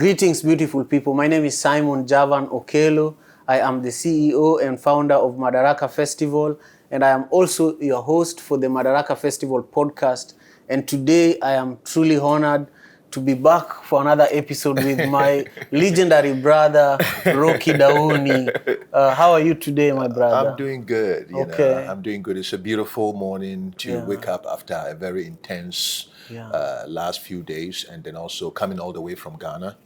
Greetings, beautiful people. My name is Simon Javan Okelo. I am the CEO and founder of Madaraka Festival, and I am also your host for the Madaraka Festival podcast. And today I am truly honored to be back for another episode with my legendary brother, Rocky Dawuni. How are you today, my brother? I'm doing good. Okay. I'm doing good. It's a beautiful morning to wake up after a very intense last few days, and then also coming all the way from Ghana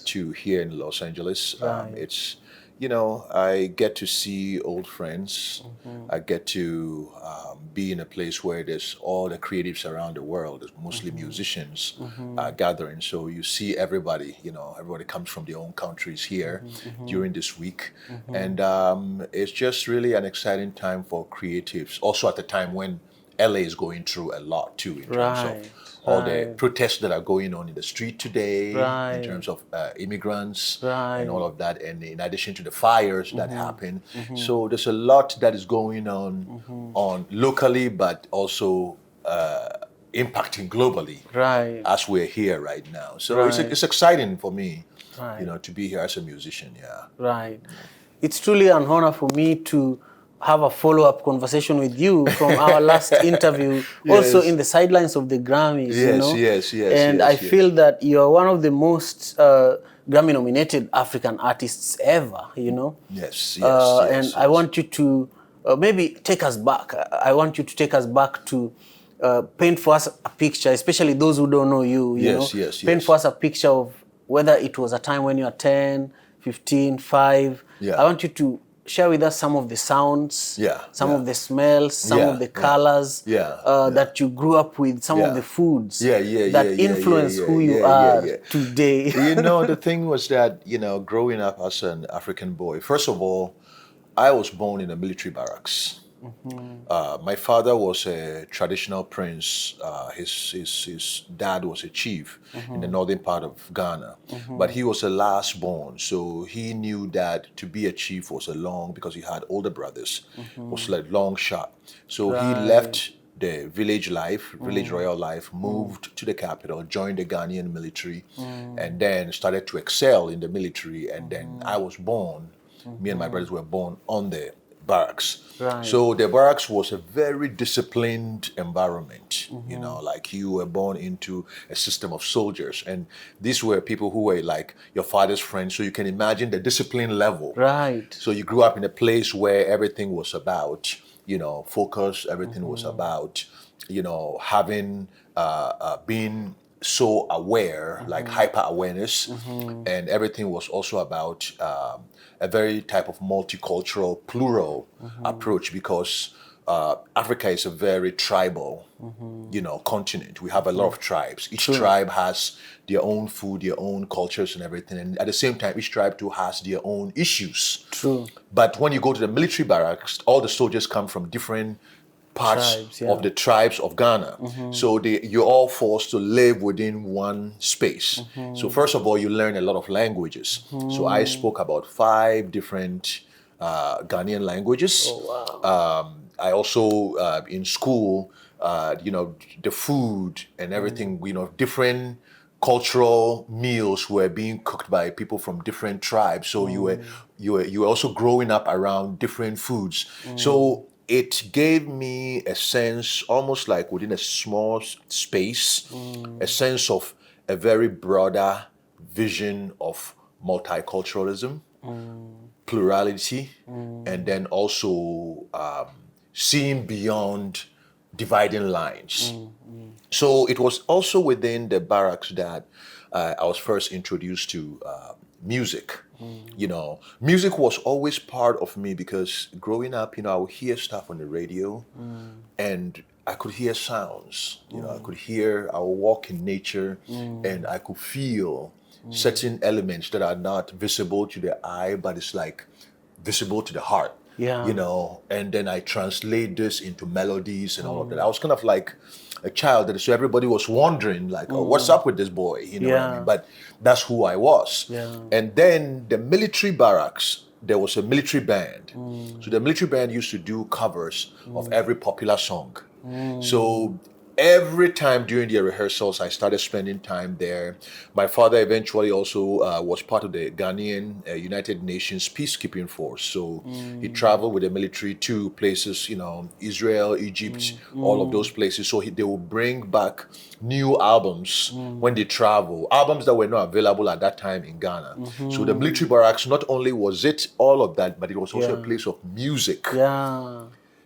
to here in Los Angeles. It's, I get to see old friends. I get to be in a place where there's all the creatives around the world. There's mostly musicians gathering. So you see everybody, everybody comes from their own countries here during this week. And it's just really an exciting time for creatives. Also at the time when LA is going through a lot too in terms of all the protests that are going on in the street today, in terms of immigrants and all of that, and in addition to the fires that happen. So there's a lot that is going on locally, but also impacting globally as we're here right now. So it's exciting for me, to be here as a musician. It's truly an honor for me to have a follow-up conversation with you from our last interview, also in the sidelines of the Grammys, Yes. And I feel that you're one of the most Grammy-nominated African artists ever, Yes. And I want you to maybe take us back. I want you to take us back to paint for us a picture, especially those who don't know you, paint for us a picture of whether it was a time when you were 10, 15, 5. I want you to share with us some of the sounds, some of the smells, some of the colors that you grew up with, some of the foods that influence who you are today. The thing was that, growing up as an African boy, first of all, I was born in a military barracks. My father was a traditional prince. His dad was a chief in the northern part of Ghana, but he was the last born, so he knew that to be a chief was because he had older brothers, was like long shot. So he left the village life, village royal life, moved to the capital, joined the Ghanaian military, and then started to excel in the military. And then I was born. Me and my brothers were born on the barracks. So the barracks was a very disciplined environment, like you were born into a system of soldiers, and these were people who were like your father's friends, so you can imagine the discipline level. So you grew up in a place where everything was about, focus, everything was about, having, being so aware, like hyper awareness, and everything was also about a very type of multicultural, plural approach, because Africa is a very tribal, continent. We have a lot of tribes. Each tribe has their own food, their own cultures and everything. And at the same time, each tribe too has their own issues. But when you go to the military barracks, all the soldiers come from different parts of the tribes of Ghana. So you're all forced to live within one space. So first of all, you learn a lot of languages. So I spoke about 5 different Ghanaian languages. I also, in school, the food and everything, different cultural meals were being cooked by people from different tribes. So you were also growing up around different foods. So it gave me a sense, almost like within a small space, a sense of a very broader vision of multiculturalism, plurality, and then also seeing beyond dividing lines. So it was also within the barracks that I was first introduced to music. Music was always part of me, because growing up, I would hear stuff on the radio, and I could hear sounds. I would walk in nature, and I could feel certain elements that are not visible to the eye, but it's like visible to the heart. And then I translate this into melodies and all of that. I was kind of like a child, so everybody was wondering, like, oh, what's up with this boy? What I mean? But that's who I was. And then the military barracks, there was a military band. So the military band used to do covers of every popular song. So every time during the rehearsals, I started spending time there. My father eventually also was part of the Ghanaian United Nations peacekeeping force. So he traveled with the military to places, Israel, Egypt, all of those places. So they will bring back new albums when they travel, albums that were not available at that time in Ghana. So the military barracks, not only was it all of that, but it was also a place of music.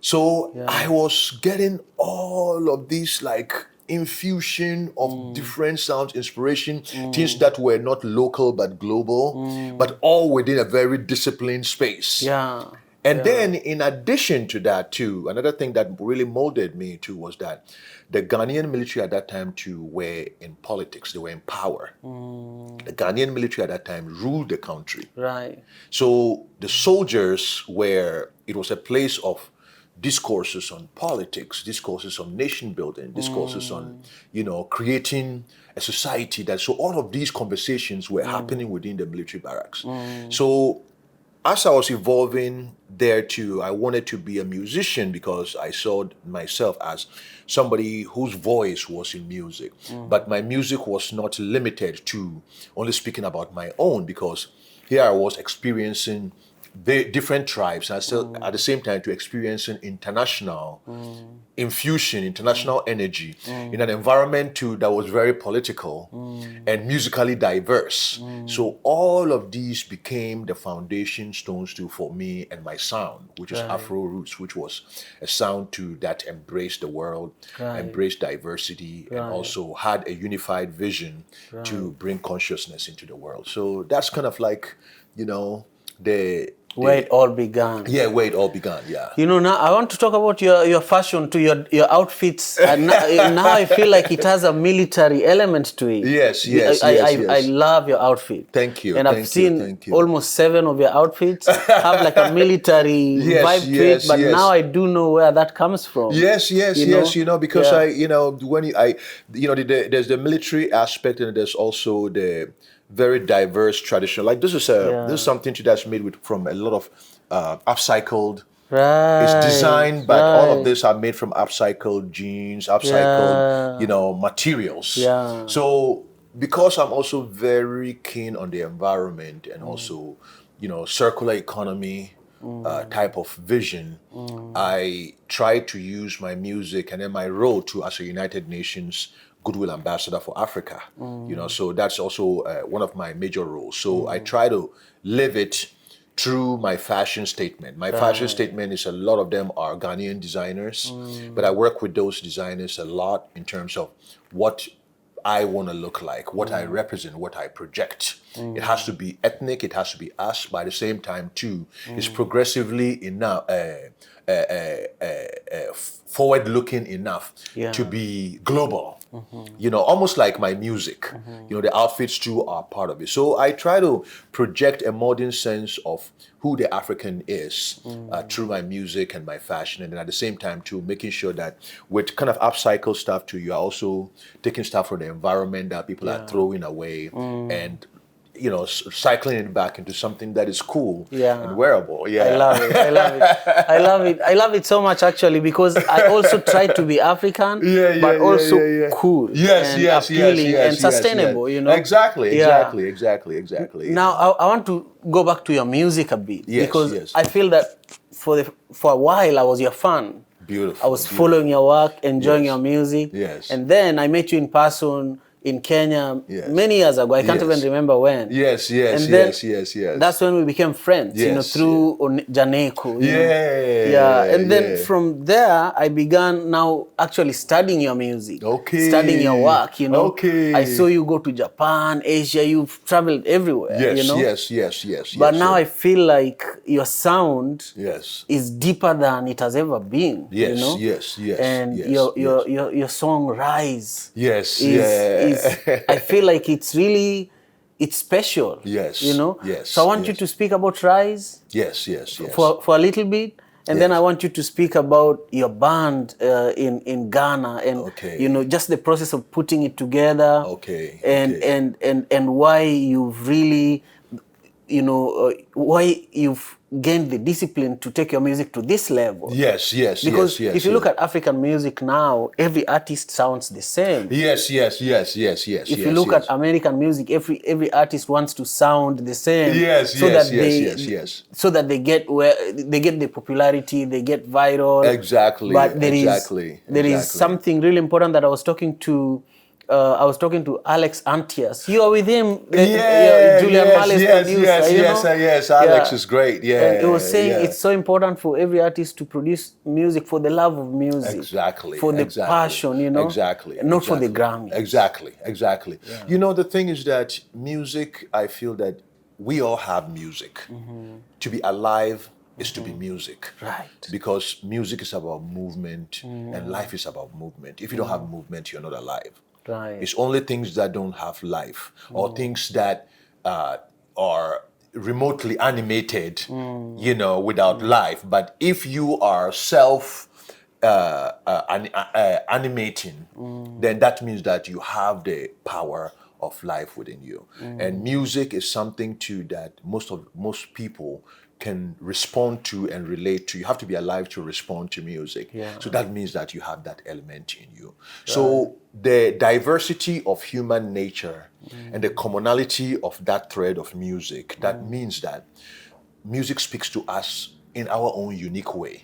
So I was getting all of these like infusion of different sounds, inspiration, things that were not local but global, but all within a very disciplined space. And then in addition to that too, another thing that really molded me too was that the Ghanaian military at that time too were in politics, they were in power. The Ghanaian military at that time ruled the country. So the soldiers it was a place of discourses on politics, discourses on nation building, discourses on, creating a society so all of these conversations were happening within the military barracks. So as I was evolving there too, I wanted to be a musician because I saw myself as somebody whose voice was in music. But my music was not limited to only speaking about my own, because here I was experiencing different tribes, and still at the same time to experiencing international infusion, international energy in an environment too that was very political and musically diverse. So all of these became the foundation stones too for me and my sound, which is Afro Roots, which was a sound too that embraced the world, embraced diversity, and also had a unified vision to bring consciousness into the world. So that's kind of like, where it all began. Yeah, where it all began, yeah. Now I want to talk about your fashion, to your outfits. And now I feel like it has a military element to it. Yes. I love your outfit. Thank you. And I've seen almost 7 of your outfits have like a military vibe to it. But now I do know where that comes from. Yes. Because there's the military aspect, and there's also the very diverse tradition. Like this is something that's made from a lot of upcycled. It's designed, but all of this are made from upcycled jeans, upcycled, materials. So because I'm also very keen on the environment and also, circular economy type of vision, I try to use my music and then my role too as a United Nations Goodwill Ambassador for Africa, so that's also one of my major roles. So I try to live it through my fashion statement. My fashion statement is, a lot of them are Ghanaian designers, but I work with those designers a lot in terms of what I want to look like, what I represent, what I project. It has to be ethnic, it has to be us, but at the same time too, it's progressively enough, forward-looking enough to be global. Almost like my music. The outfits too are part of it. So I try to project a modern sense of who the African is through my music and my fashion, and then at the same time too making sure that with kind of upcycle stuff too, you are also taking stuff from the environment that people are throwing away and cycling it back into something that is cool and wearable. I love it so much, actually, because I also try to be African, but also cool, appealing and sustainable. Exactly. Now I want to go back to your music a bit, because I feel that for a while I was your fan. Beautiful. I was following your work, enjoying your music, and then I met you in person in Kenya many years ago. I can't even remember when. Yes. That's when we became friends, through Janeko. And then from there, I began now actually studying your music, studying your work. I saw you go to Japan, Asia. You've traveled everywhere. Yes. But now I feel like your sound is deeper than it has ever been. And your song Rise. I feel like it's special. So I want you to speak about Rise. For a little bit, and then I want you to speak about your band in Ghana, and just the process of putting it together. And why you've really why you've gained the discipline to take your music to this level. Yes. Because if you look at African music now, every artist sounds the same. Yes. If you look at American music, every artist wants to sound the same. So that they get the popularity, they get viral. Exactly. But there is something really important that I was talking to Alex Antias. You are with him, Julian Marley's producer. Yes. Alex is great. Yeah. And he was saying it's so important for every artist to produce music for the love of music. Exactly. For the passion, Not for the Grammy. Exactly. Yeah. The thing is that music, I feel that we all have music. To be alive is to be music. Right. Because music is about movement and life is about movement. If you don't have movement, you're not alive. Right. It's only things that don't have life or things that are remotely animated, without life. But if you are animating, then that means that you have the power of life within you. And music is something too that most people can respond to and relate to. You have to be alive to respond to music. Yeah. So that means that you have that element in you. Right. So the diversity of human nature and the commonality of that thread of music, that means that music speaks to us in our own unique way.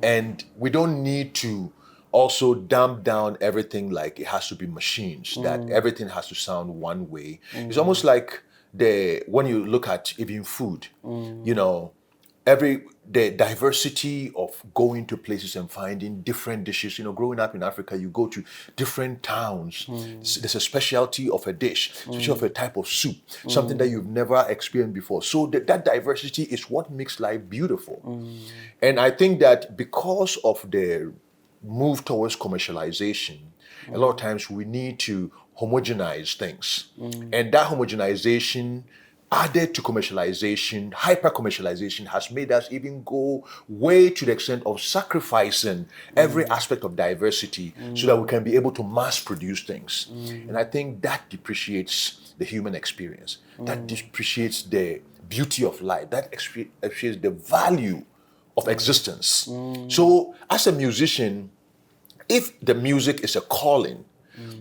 And we don't need to also dumb down everything like it has to be machines, that everything has to sound one way. It's almost like when you look at even food, the diversity of going to places and finding different dishes. Growing up in Africa, you go to different towns. There's a specialty of a dish, specialty of a type of soup, something that you've never experienced before. So that diversity is what makes life beautiful. And I think that because of the move towards commercialization, a lot of times we need to homogenize things. And that homogenization added to commercialization, hyper-commercialization, has made us even go way to the extent of sacrificing every aspect of diversity so that we can be able to mass produce things. And I think that depreciates the human experience. That depreciates the beauty of life. That appreciates the value of existence. So as a musician, if the music is a calling,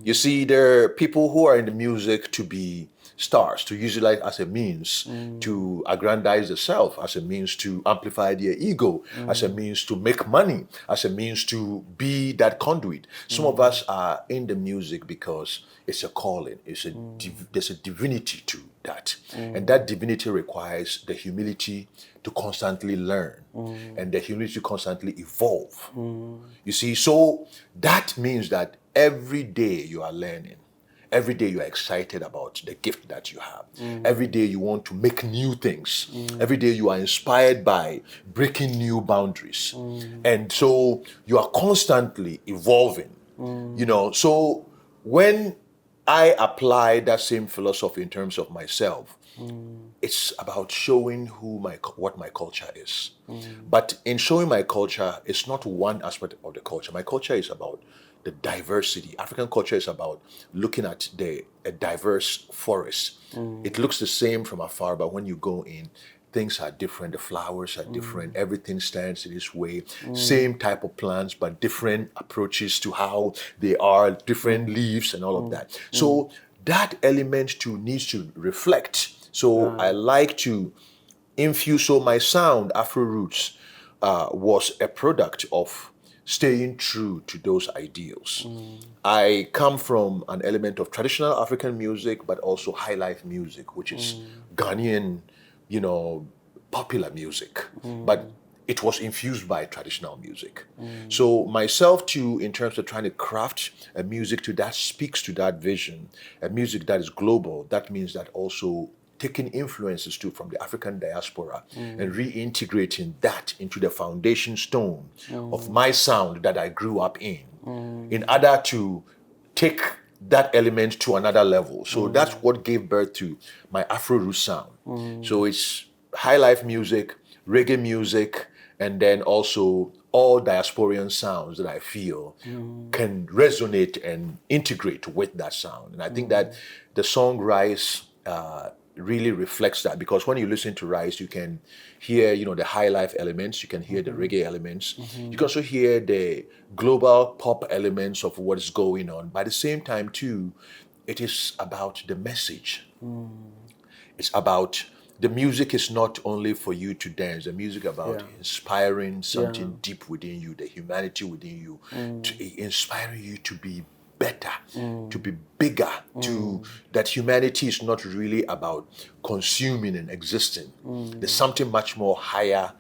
you see, there are people who are in the music to be stars, to use it like as a means to aggrandize the self, as a means to amplify their ego, as a means to make money, as a means to be that conduit. Some of us are in the music because it's a calling. There's a divinity to that. And that divinity requires the humility to constantly learn and the humility to constantly evolve. You see, so that means that every day you are learning. Every day you are excited about the gift that you have. Every day you want to make new things. Every day you are inspired by breaking new boundaries. And so you are constantly evolving. So when I apply that same philosophy in terms of myself, it's about showing what my culture is. But in showing my culture, it's not one aspect of the culture. My culture is about the diversity. African culture is about looking at a diverse forest. It looks the same from afar, but when you go in, things are different. The flowers are different. Everything stands in its way. Same type of plants, but different approaches to how they are, different leaves and all of that. So that element too needs to reflect. So I like to infuse. So my sound, Afro Roots, was a product of staying true to those ideals. I come from an element of traditional African music, but also Highlife music, which is Ghanaian, popular music. But it was infused by traditional music. So myself too, in terms of trying to craft a music that speaks to that vision, a music that is global, that means that also taking influences too from the African diaspora and reintegrating that into the foundation stone of my sound that I grew up in order to take that element to another level. So that's what gave birth to my Afro Roots sound. So it's Highlife music, reggae music, and then also all diasporian sounds that I feel can resonate and integrate with that sound. And I think that the song Rise really reflects that, because when you listen to Rise, you can hear, the Highlife elements, you can hear the reggae elements, you can also hear the global pop elements of what is going on. But at the same time, too, it is about the message. It's about the music is not only for you to dance. The music about inspiring something deep within you, the humanity within you, to inspiring you to be better, to be bigger, to that humanity is not really about consuming and existing. There's something much more higher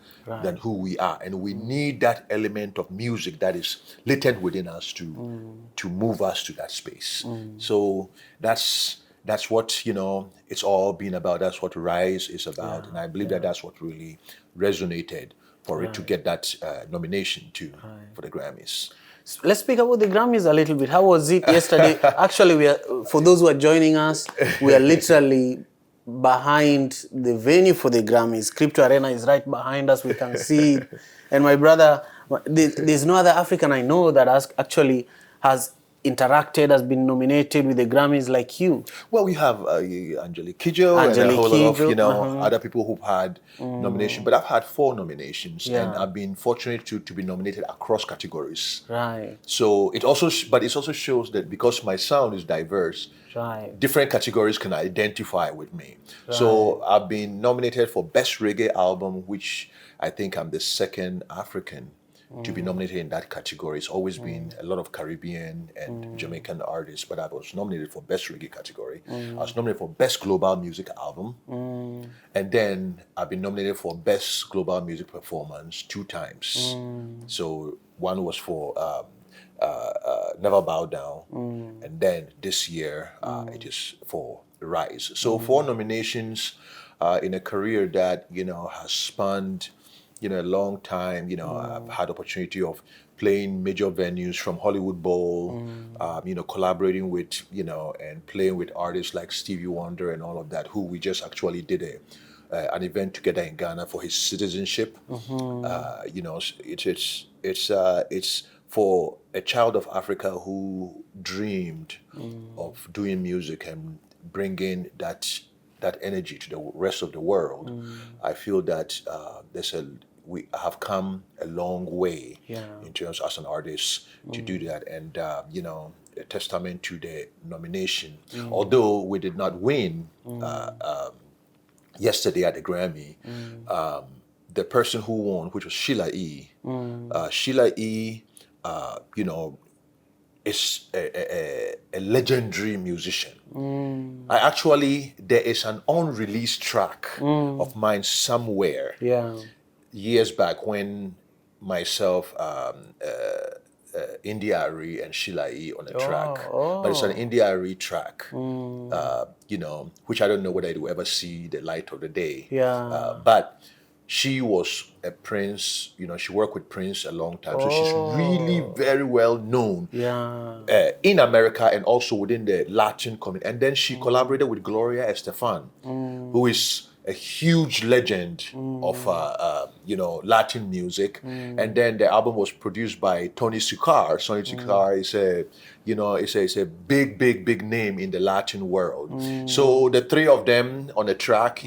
than who we are, and we need that element of music that is latent within us to move us to that space. So that's what it's all been about. That's what Rise is about, and I believe that that's what really resonated for it to get that nomination for the Grammys. Let's speak about the Grammys a little bit. How was it yesterday? Actually, for those who are joining us, we are literally behind the venue for the Grammys. Crypto Arena is right behind us. We can see it. And my brother, there's no other African I know that has interacted, has been nominated with the Grammys like you. Well, we have Angelique Kidjo and a whole lot of other people who've had nominations, but I've had 4 nominations, and I've been fortunate to be nominated across categories. Right. So it also shows that because my sound is diverse, different categories can identify with me. Right. So I've been nominated for Best Reggae Album, which I think I'm the second African to be nominated in that category. It's always been a lot of Caribbean and Jamaican artists, but I was nominated for Best Reggae category. I was nominated for Best Global Music Album. And then I've been nominated for Best Global Music Performance 2 times. So one was for Never Bow Down. And then this year, it is for Rise. So 4 nominations in a career that, has spanned a long time. I've had opportunity of playing major venues from Hollywood Bowl, collaborating with, and playing with artists like Stevie Wonder and all of that, who we just actually did an event together in Ghana for his citizenship. It's for a child of Africa who dreamed of doing music and bringing that energy to the rest of the world. I feel that we have come a long way in terms as an artist to do that, and a testament to the nomination. Although we did not win yesterday at the Grammy, the person who won, which was Sheila E. Sheila E. Is a legendary musician. There is an unreleased track of mine somewhere years back when myself, India Ari and Sheila E on a track. But it's an India Ari track, which I don't know whether it will ever see the light of the day. But she was a Prince, she worked with Prince a long time. So she's really very well known in America and also within the Latin community. And then she collaborated with Gloria Estefan, who is a huge legend of Latin music. And then the album was produced by Tony Sukar. Tony Sukar is a big name in the Latin world. So the 3 of them on a track,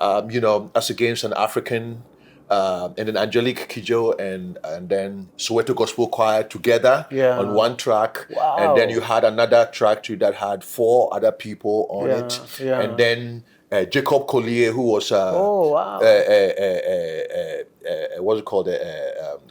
as against an African, and then Angelique Kidjo and then Soweto Gospel Choir together on one track. And then you had another track too that had 4 other people on it. And then Jacob Collier, who was what's it called,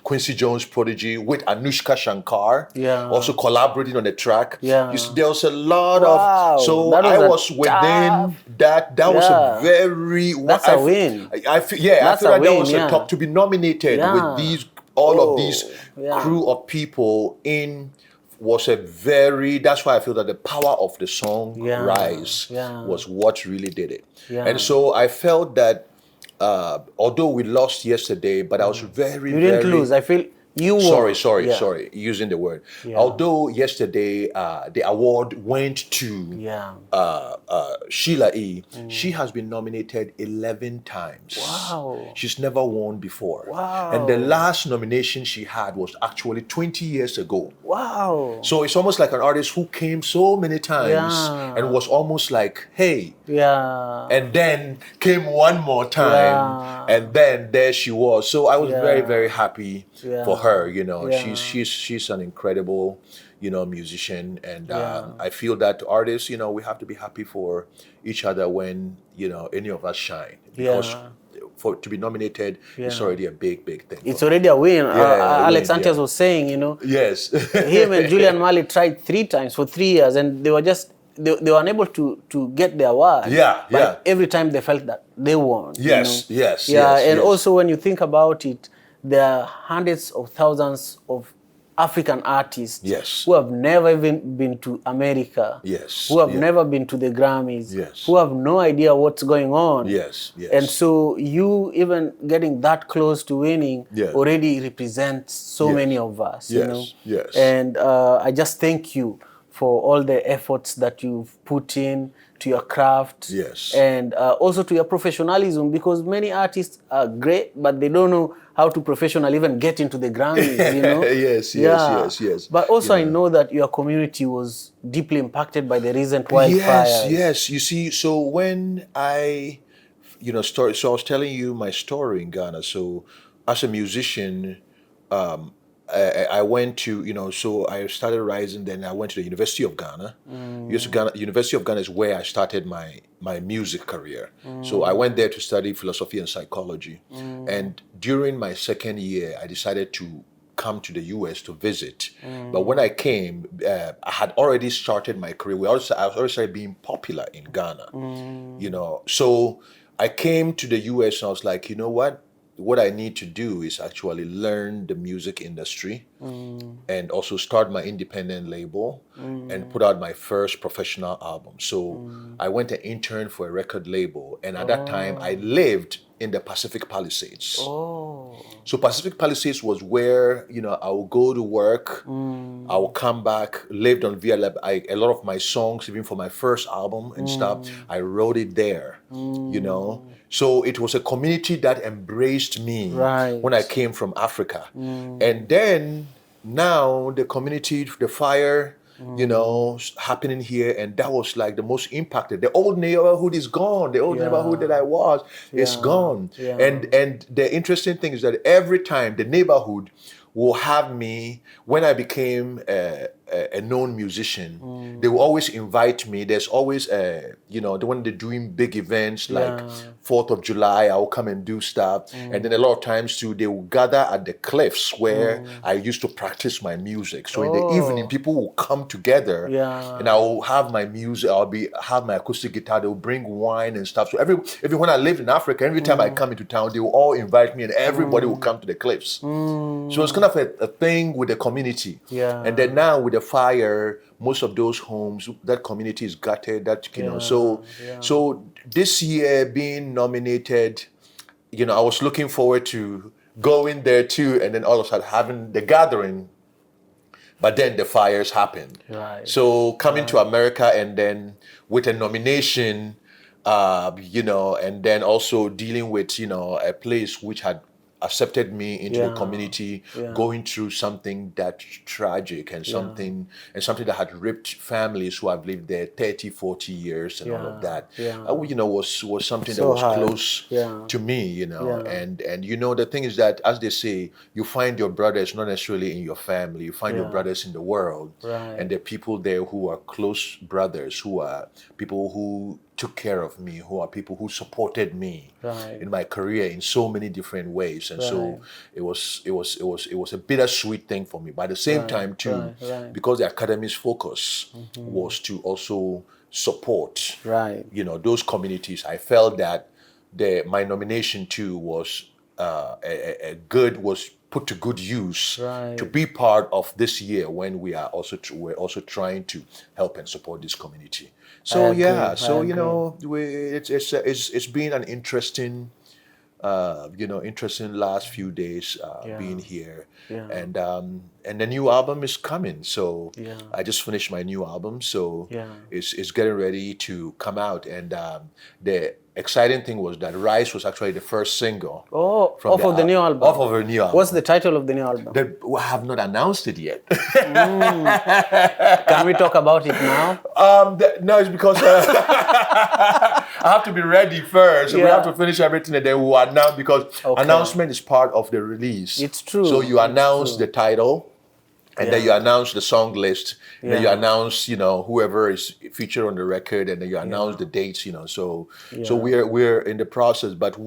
Quincy Jones prodigy, with Anushka Shankar, also collaborating on the track. There was a lot of, so I was within that. That was a very, that's a win. I feel like that was a top to be nominated with all of these crew of people in. Was a very, that's why I feel that the power of the song Rise was what really did it. And so I felt that although we lost yesterday, but I was very, You didn't lose. I feel Sorry, using the word. Yeah. Although yesterday the award went to Sheila E. She has been nominated 11 times. Wow. She's never won before. Wow. And the last nomination she had was actually 20 years ago. Wow. So it's almost like an artist who came so many times and was almost like, hey. Yeah. And then came one more time, and then there she was. So I was very, very happy for her. You know, she's an incredible, you know, musician, and I feel that artists, you know, we have to be happy for each other when, you know, any of us shine, because to be nominated is already a big thing. It's already a win. Alex Sanchez was saying, you know, yes, him and Julian Marley tried 3 times for 3 years, and they were just they were unable to get the award. But every time they felt that they won. Yes, you know? And also when you think about it, there are hundreds of thousands of African artists who have never even been to America, who have never been to the Grammys, who have no idea what's going on. And so you even getting that close to winning already represents so many of us. You know? And I just thank you for all the efforts that you've put in to your craft, and also to your professionalism, because many artists are great, but they don't know how to professionally even get into the Grammys, you know? yes. But also I know that your community was deeply impacted by the recent wildfires. Yes. You see, so when I, you know, so I was telling you my story in Ghana. So as a musician, I went to, you know, so I started rising, then I went to the University of Ghana. University of Ghana is where I started my music career. So I went there to study philosophy and psychology. And during my second year, I decided to come to the US to visit. But when I came, I had already started my career. I was already started being popular in Ghana, you know. So I came to the US and I was like, you know what I need to do is actually learn the music industry and also start my independent label and put out my first professional album. So I went and interned for a record label, and at that time I lived in the Pacific Palisades. So Pacific Palisades was where, you know, I would go to work, I would come back, lived on Via Lab. A lot of my songs, even for my first album and stuff, I wrote it there, you know. So it was a community that embraced me when I came from Africa. And then now the community, the fire, you know, happening here, and that was like the most impacted. The old neighborhood is gone. The old neighborhood that I was is gone. And the interesting thing is that every time the neighborhood will have me, when I became a known musician, they will always invite me. There's always, you know, when they're doing big events like 4th of July, I will come and do stuff. And then a lot of times too, they will gather at the cliffs where I used to practice my music. So in the evening, people will come together and I will have my music, have my acoustic guitar, they will bring wine and stuff. So when I lived in Africa, every time I come into town, they will all invite me and everybody will come to the cliffs. So it's kind of a thing with the community. And then now with the fire, most of those homes, that community is gutted. That, you know, so this year being nominated, you know, I was looking forward to going there too, and then all of a sudden having the gathering, but then the fires happened. So coming to America and then with a nomination, you know, and then also dealing with, you know, a place which had accepted me into the community, going through something that tragic and something that had ripped families who have lived there 30, 40 years and all of that, you know, was something that was close to me, you know. And you know, the thing is that, as they say, you find your brothers not necessarily in your family, you find your brothers in the world. And there are people there who are close brothers, who are people who took care of me, who are people who supported me in my career in so many different ways. And so it was a bittersweet thing for me. But at the same time too, because the Academy's focus was to also support, you know, those communities, I felt that my nomination too was was put to good use to be part of this year when we're also trying to help and support this community. So you know, it's been an interesting interesting last few days being here. Yeah. And the new album is coming. So Yeah. I just finished my new album. So Yeah. it's getting ready to come out. And the exciting thing was that Rise was actually the first single. Oh, off of the new album. Off of her new album. What's the title of the new album? We have not announced it yet. Can we talk about it now? No, it's because I have to be ready first. So we have to finish everything and then we'll announce, because announcement is part of the release. It's true. So you announce the title, and then you announce the song list, and then you announce, whoever is featured on the record, and then you announce the dates, So we're in the process, but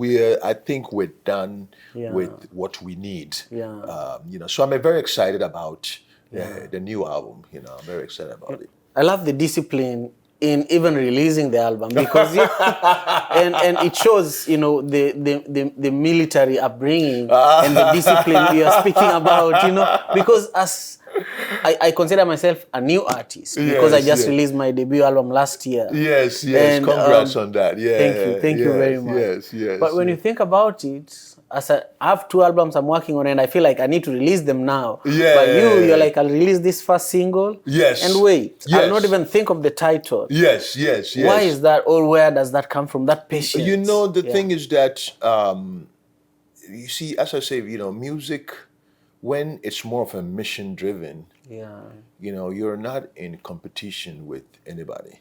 I think we're done with what we need. So I'm very excited about the new album. I'm very excited about it. I love the discipline in even releasing the album, because and it shows the military upbringing and the discipline we are speaking about, because as I consider myself a new artist because I just released my debut album last year. Yes. And, congrats on that. Thank you very much. Yes. But when you think about it, I have 2 albums I'm working on, and I feel like I need to release them now. But you're like, I'll release this first single. Yes. And wait, I'll not even think of the title. Yes. Why is that, or where does that come from? That patience. The thing is that you see, as I say, music, when it's more of a mission driven, you're not in competition with anybody.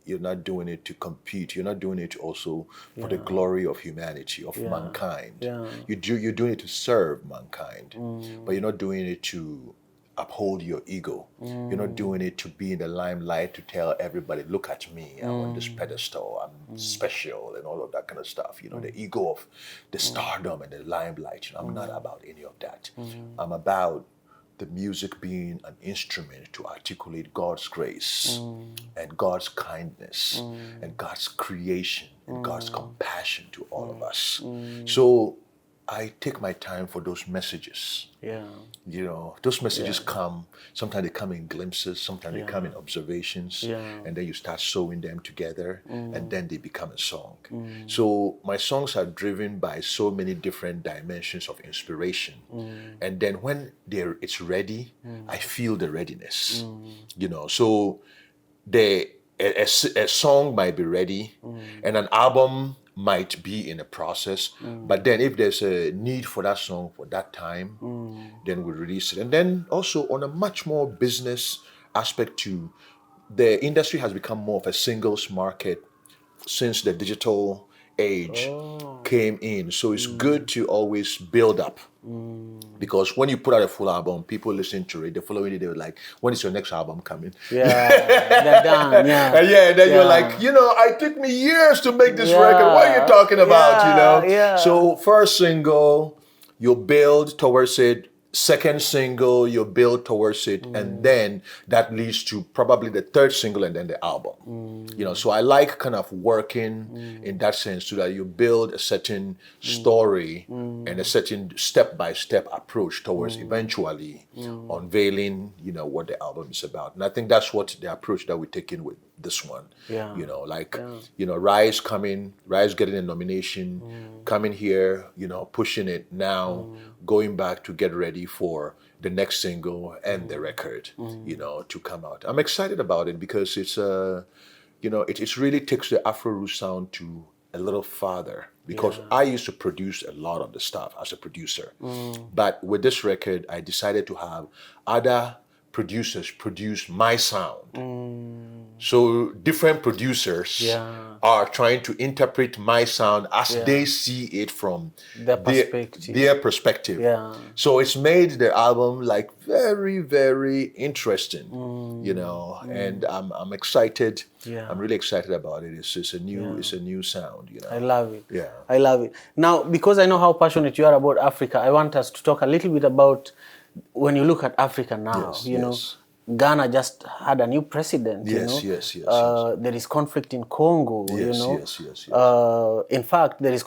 You're not doing it to compete. You're not doing it also for the glory of humanity, of mankind. You're doing it to serve mankind, but you're not doing it to uphold your ego. You're not doing it to be in the limelight, to tell everybody, look at me, I'm on this pedestal, I'm special, and all of that kind of stuff. The ego of the stardom and the limelight. I'm not about any of that. I'm about the music being an instrument to articulate God's grace and God's kindness and God's creation and God's compassion to all of us. So I take my time for those messages. Those messages come, sometimes they come in glimpses, sometimes they come in observations, and then you start sewing them together, and then they become a song. So my songs are driven by so many different dimensions of inspiration. And then when it's ready, I feel the readiness. So a song might be ready, and an album might be in a process, but then if there's a need for that song for that time, then we release it. And then also on a much more business aspect too, the industry has become more of a singles market since the digital age came in. So it's good to always build up. Because when you put out a full album, people listen to it. The following day, they were like, when is your next album coming? They're done, and then you're like, it took me years to make this record. What are you talking about, So first single, you build towards it. Second single, you build towards it, and then that leads to probably the third single and then the album. So I like kind of working in that sense, so that you build a certain story and a certain step-by-step approach towards eventually unveiling, what the album is about. And I think that's what the approach that we're taking with this one. Rise getting a nomination, coming here, pushing it now, going back to get ready for the next single and the record, to come out. I'm excited about it because it's it really takes the Afro Roots sound to a little farther, because I used to produce a lot of the stuff as a producer. But with this record, I decided to have other producers produce my sound. So different producers are trying to interpret my sound as they see it from their perspective. So it's made the album like very, very interesting, and I'm excited. I'm really excited about it. It's a new sound. I love it. I love it. Now, because I know how passionate you are about Africa, I want us to talk a little bit about when you look at Africa now. Ghana just had a new president. There is conflict in Congo. In fact, there is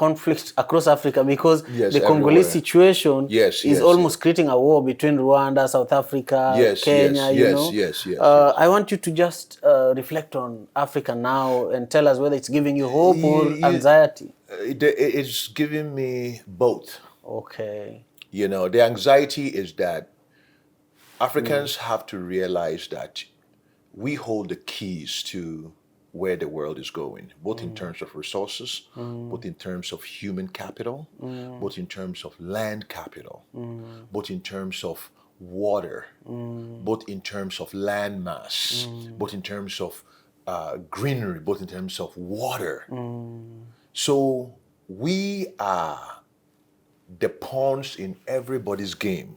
conflict across Africa, because Yes, the Congolese everywhere. situation Yes, is yes, almost creating a war between Rwanda, South Africa, Yes, Kenya, yes, you yes, know. yes, yes, I want you to just reflect on Africa now and tell us whether it's giving you hope or anxiety. It's giving me both. Okay. You know, the anxiety is that Africans have to realize that we hold the keys to where the world is going, both in terms of resources, both in terms of human capital, both in terms of land capital, both in terms of water, both in terms of land mass, both in terms of greenery, both in terms of water. So we are the pawns in everybody's game.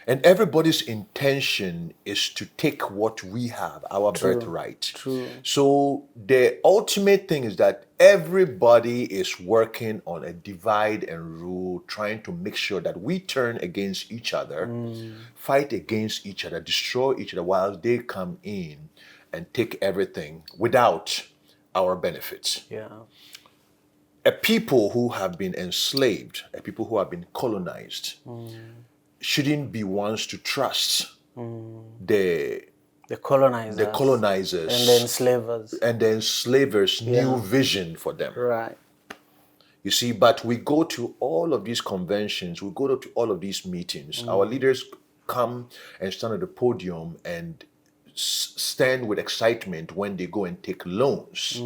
And everybody's intention is to take what we have, our birthright. True. So the ultimate thing is that everybody is working on a divide and rule, trying to make sure that we turn against each other, fight against each other, destroy each other, while they come in and take everything without our benefits. Yeah. A people who have been enslaved, a people who have been colonized, shouldn't be ones to trust the colonizers and the enslavers new vision for them. Right. You see, but we go to all of these conventions, we go to all of these meetings. Our leaders come and stand at the podium and stand with excitement when they go and take loans,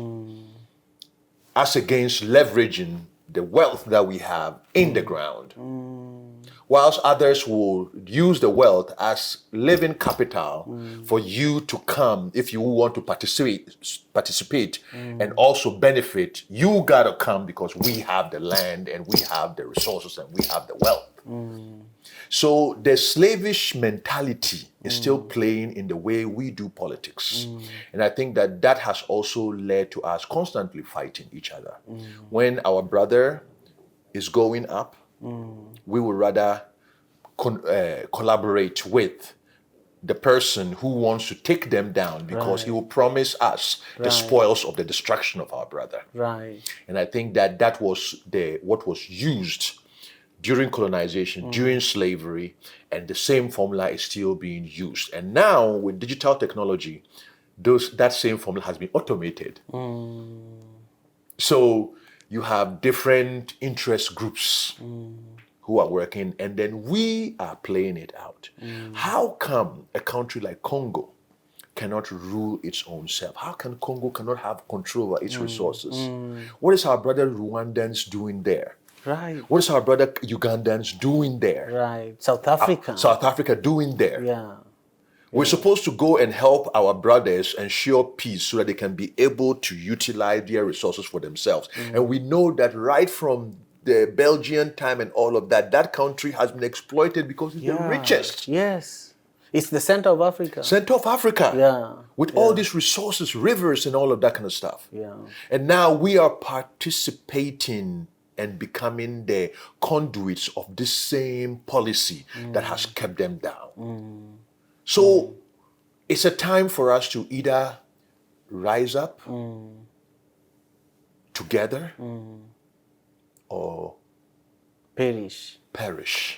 as against leveraging the wealth that we have in the ground. Whilst others will use the wealth as living capital for you to come if you want to participate and also benefit. You gotta come because we have the land and we have the resources and we have the wealth. So the slavish mentality is still playing in the way we do politics. And I think that that has also led to us constantly fighting each other. When our brother is going up, we would rather collaborate with the person who wants to take them down because he will promise us the spoils of the destruction of our brother. Right. And I think that that was what was used during colonization, during slavery, and the same formula is still being used. And now with digital technology, that same formula has been automated. So you have different interest groups who are working, and then we are playing it out. How come a country like Congo cannot rule its own self? How come Congo cannot have control over its resources? What is our brother Rwandans doing there? Right. What is our brother Ugandans doing there? Right. South Africa doing there? Yeah. We're supposed to go and help our brothers ensure peace so that they can be able to utilize their resources for themselves. And we know that right from the Belgian time and all of that, that country has been exploited because it's the richest. Yes. It's the center of Africa. Center of Africa. Yeah. With all these resources, rivers and all of that kind of stuff. Yeah. And now we are participating and becoming the conduits of this same policy that has kept them down. So it's a time for us to either rise up together or perish.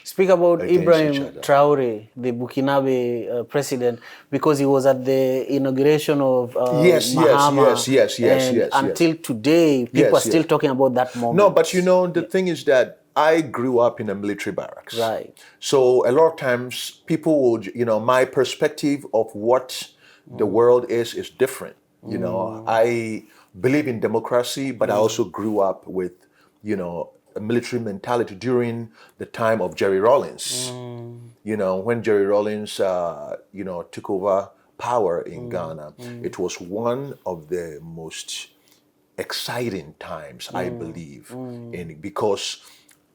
Speak about Ibrahim Traore, the Burkinabe president, because he was at the inauguration of Mahama. Yes. Until today, people are still talking about that moment. No, but you know, the thing is that I grew up in a military barracks. Right. So a lot of times people will, you know, my perspective of what the world is different. You know, I believe in democracy, but I also grew up with, you know, a military mentality during the time of Jerry Rawlings. You know, when Jerry Rawlings, you know, took over power in Ghana, it was one of the most exciting times, I believe, because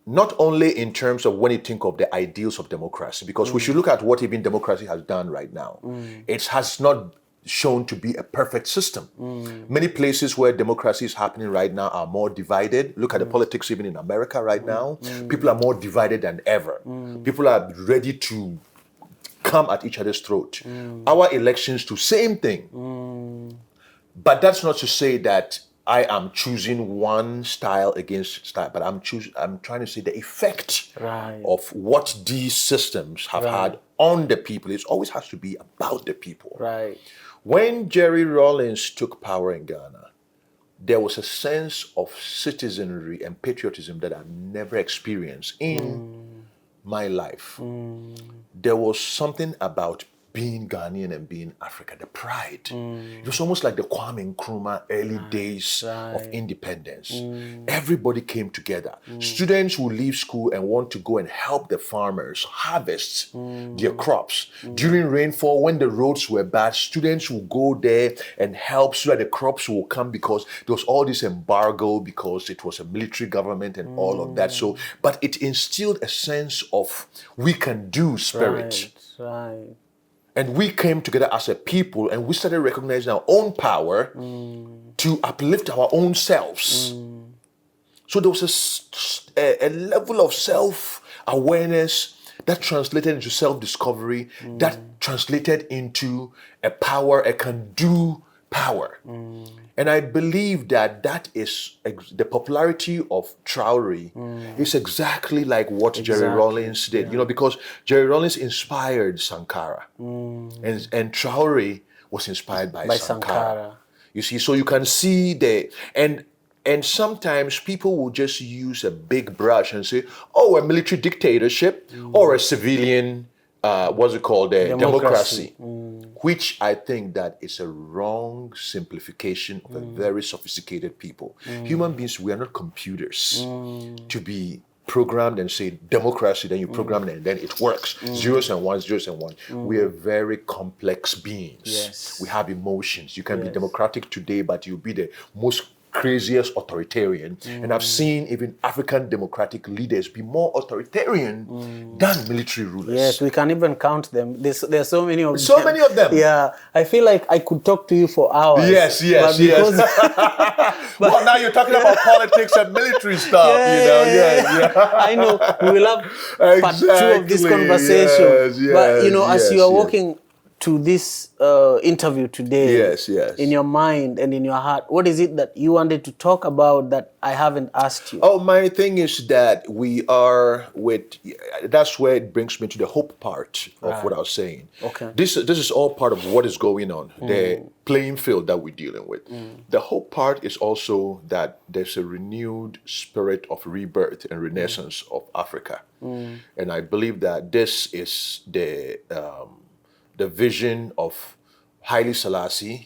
not only in terms of when you think of the ideals of democracy, because we should look at what even democracy has done right now. It has not shown to be a perfect system. Many places where democracy is happening right now are more divided. Look at the politics even in America right now. People are more divided than ever. People are ready to come at each other's throat. Our elections do same thing. But that's not to say that I am choosing one style against style, but I'm trying to see the effect of what these systems have had on the people. It always has to be about the people. Right. When Jerry Rawlings took power in Ghana, there was a sense of citizenry and patriotism that I've never experienced in my life. There was something about being Ghanaian and being Africa, the pride. It was almost like the Kwame Nkrumah early days of independence. Everybody came together. Students would leave school and want to go and help the farmers harvest their crops. During rainfall, when the roads were bad, students would go there and help so that the crops will come, because there was all this embargo because it was a military government and all of that. So, but it instilled a sense of we can do spirit. Right. And we came together as a people and we started recognizing our own power to uplift our own selves. So there was a level of self-awareness that translated into self-discovery, that translated into a power, a can-do power. And I believe that is the popularity of Traore is exactly like what Jerry Rawlings did, because Jerry Rawlings inspired Sankara, and Traore was inspired by Sankara. You see, so you can see and sometimes people will just use a big brush and say, oh, a military dictatorship or a civilian, democracy. Which I think that is a wrong simplification of a very sophisticated people. Human beings, we are not computers to be programmed and say democracy, then you program it and then it works. Zeros and ones, zeros and ones. We are very complex beings. Yes. We have emotions. You can be democratic today, but you'll be the most craziest authoritarian. And I've seen even African democratic leaders be more authoritarian than military rulers. Yes, we can even count them. There's so many of them. So many of them. Yeah, I feel like I could talk to you for hours. Yes. Well, now you're talking about politics and military stuff, I know. We will have part 2 of this conversation. But, as you are walking to this interview today, in your mind and in your heart, what is it that you wanted to talk about that I haven't asked you? Oh, my thing is that we are that's where it brings me to the hope part of what I was saying. Okay. This is all part of what is going on, the playing field that we're dealing with. The hope part is also that there's a renewed spirit of rebirth and renaissance of Africa. And I believe that this is the vision of Haile Selassie,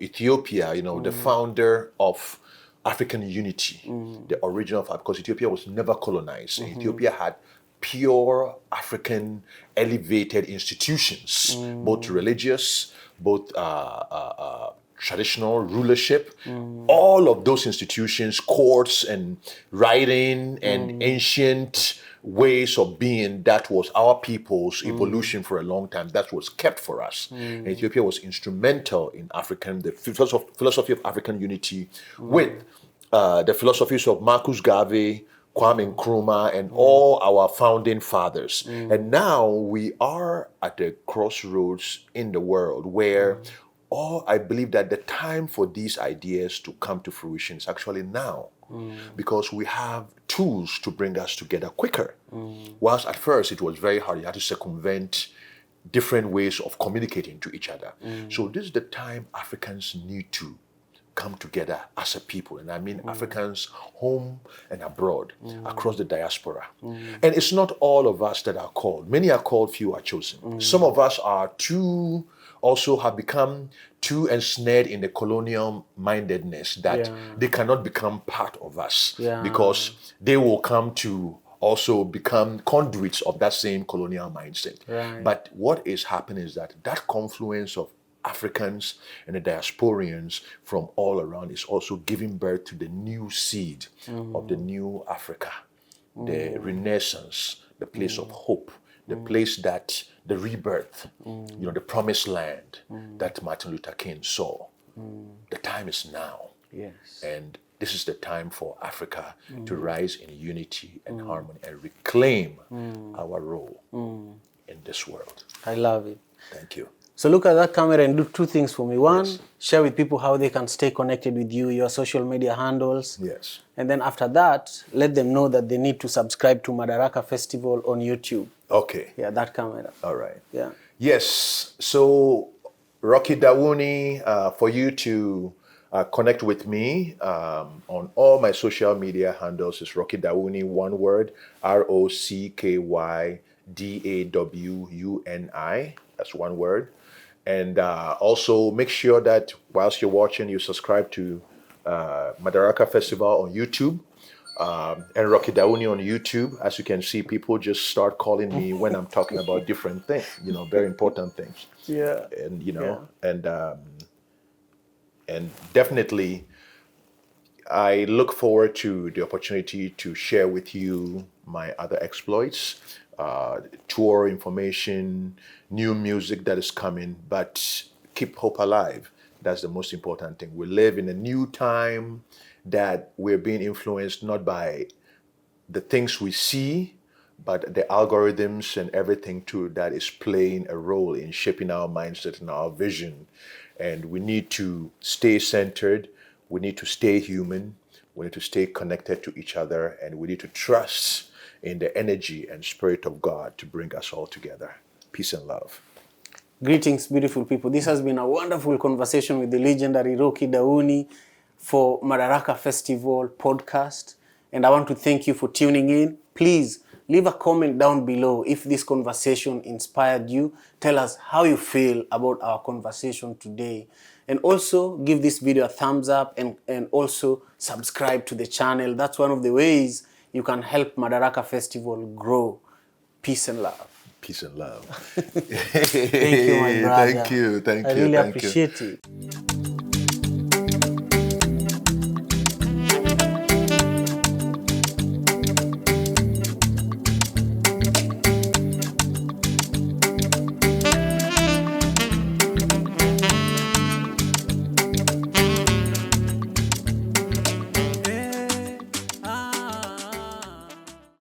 Ethiopia, the founder of African unity, the origin of, because Ethiopia was never colonized. Ethiopia had pure African elevated institutions, both religious, both traditional rulership, all of those institutions, courts and writing and ancient ways of being, that was our people's evolution for a long time. That was kept for us. And Ethiopia was instrumental in the philosophy of African unity with the philosophies of Marcus Garvey, Kwame Nkrumah, and all our founding fathers. And now we are at a crossroads in the world where I believe that the time for these ideas to come to fruition is actually now. Because we have tools to bring us together quicker. Whilst at first it was very hard, you had to circumvent different ways of communicating to each other. So this is the time Africans need to come together as a people. And I mean Africans home and abroad, across the diaspora. And it's not all of us that are called. Many are called, few are chosen. Some of us are also have become too ensnared in the colonial mindedness that they cannot become part of us because they will come to also become conduits of that same colonial mindset. But what is happening is that confluence of Africans and the diasporians from all around is also giving birth to the new seed of the new Africa, the renaissance, the place of hope, the place that the rebirth, the promised land that Martin Luther King saw. The time is now. Yes. And this is the time for Africa to rise in unity and harmony and reclaim our role in this world. I love it. Thank you. So look at that camera and do two things for me. One, share with people how they can stay connected with you, your social media handles. Yes. And then after that, let them know that they need to subscribe to Madaraka Festival on YouTube. Okay. Yeah, that camera. All right. Yeah. Yes. So, Rocky Dawuni, for you to connect with me on all my social media handles is Rocky Dawuni, one word, ROCKYDAWUNI. That's one word. And also make sure that whilst you're watching, you subscribe to Madaraka Festival on YouTube and Rocky Dawuni on YouTube. As you can see, people just start calling me when I'm talking about different things, very important things. Yeah. And, and definitely, I look forward to the opportunity to share with you my other exploits, tour information, new music that is coming, but keep hope alive. That's the most important thing. We live in a new time that we're being influenced not by the things we see, but the algorithms and everything too that is playing a role in shaping our mindset and our vision. And we need to stay centered. We need to stay human. We need to stay connected to each other, and we need to trust in the energy and spirit of God to bring us all together. Peace and love. Greetings, beautiful people. This has been a wonderful conversation with the legendary Rocky Dawuni for Madaraka Festival podcast. And I want to thank you for tuning in. Please leave a comment down below if this conversation inspired you. Tell us how you feel about our conversation today. And also give this video a thumbs up and also subscribe to the channel. That's one of the ways you can help Madaraka Festival grow. Peace and love. Peace and love. Thank you, my brother. Thank you. I really appreciate it.